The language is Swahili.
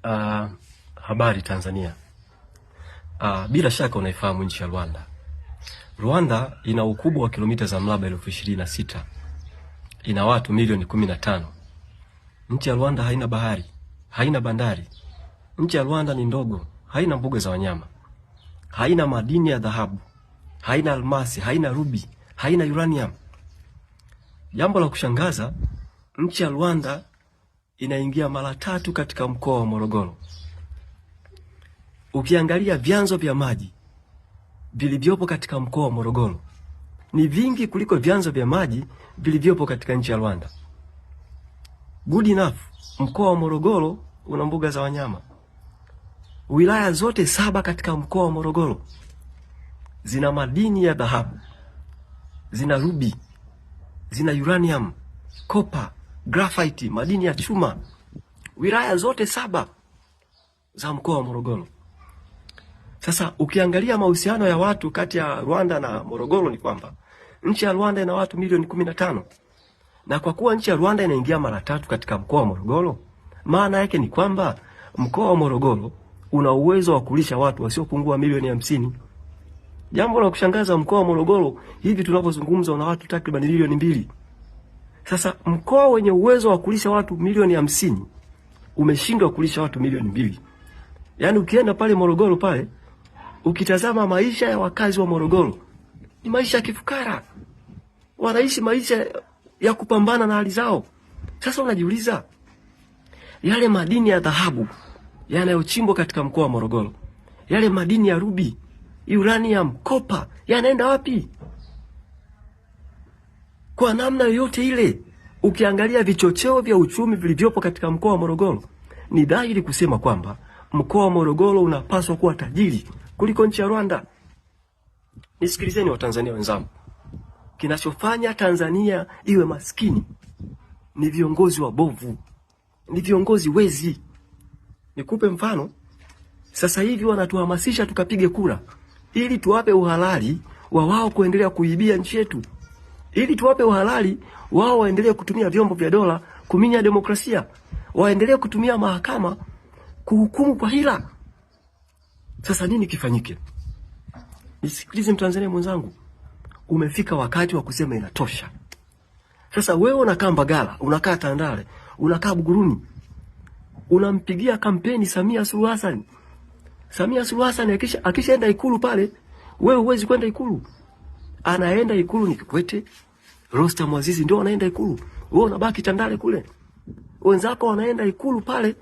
Uh, Habari Tanzania. Bila shaka unaifahamu nchi ya Rwanda. Rwanda ina ukubwa wa kilomita za mraba 26,000. Ina watu milioni 15. Nchi ya Rwanda haina bahari, haina bandari. Nchi ya Rwanda ni ndogo, haina mbuga za wanyama, haina madini ya dhahabu, haina almasi, haina rubi, haina uranium. Jambo la kushangaza, nchi ya Rwanda inaingia mara 3 katika mkoa wa Morogoro. Ukiangalia vyanzo vya maji vilivyopo katika mkoa wa Morogoro ni vingi kuliko vyanzo vya maji vilivyopo katika nchi ya Rwanda. Good enough, mkoa wa Morogoro una mbuga za wanyama. Wilaya zote 7 katika mkoa wa Morogoro zina madini ya dhahabu, zina rubi, zina uranium, copper, graphite, madini ya chuma. Wilaya zote 7 za mkoa wa Morogoro. Sasa ukiangalia mahusiano ya watu kati ya Rwanda na Morogoro ni kwamba nchi ya Rwanda ina watu milioni 15. Na kwa kuwa nchi ya Rwanda inaingia mara 3 katika mkoa wa Morogoro, maana yake ni kwamba mkoa wa Morogoro una uwezo wa kulisha watu wasiopungua milioni 50. Jambo la kushangaza, mkoa wa Morogoro hivi tunapozungumza una watu takriban milioni 2. Sasa mkoa wenye uwezo wa kulisha watu milioni 50 umeshindwa kulisha watu milioni 2. Yaani ukienda pale Morogoro pale, ukitazama maisha ya wakazi wa Morogoro ni maisha ya kifukara. Wanaishi maisha ya kupambana na hali zao. Sasa unajiuliza, yale madini ya dhahabu yanayochimbwa katika mkoa wa Morogoro, yale madini ya rubi, uranium, copper yanaenda wapi? Kwa namna yoyote ile, ukiangalia vichocheo vya uchumi vilivyopo katika mkoa wa Morogoro, ni dhahiri kusema kwamba mkoa wa Morogoro unapaswa kuwa tajiri kuliko nchi ya Rwanda. Nisikilizeni Watanzania wenzangu. Kinachofanya Tanzania iwe maskini ni viongozi wabovu, ni viongozi wezi. Nikupe mfano. Sasa hivi wanatuhamasisha tukapige kura ili tuwape uhalali wa wao kuendelea kuibia nchi yetu. Ili tuwape uhalali wao waendelee kutumia vyombo vya dola kuminya demokrasia, waendelee kutumia mahakama kuhukumu kwa hila. Sasa nini kifanyike? Nisikilize Mtanzania mwenzangu. Umefika wakati wa kusema inatosha. Sasa wewe unakaa Mbagala, unakaa Tandale, unakaa Buguruni, unampigia kampeni Samia Suluhu Hassan. Samia Suluhu Hassan akishaenda Ikulu pale, wewe huwezi kwenda Ikulu. Anaenda Ikulu ni Kikwete, Rostam Azizi ndio anaenda Ikulu. Wewe unabaki Tandale kule. Wenzako wanaenda Ikulu pale,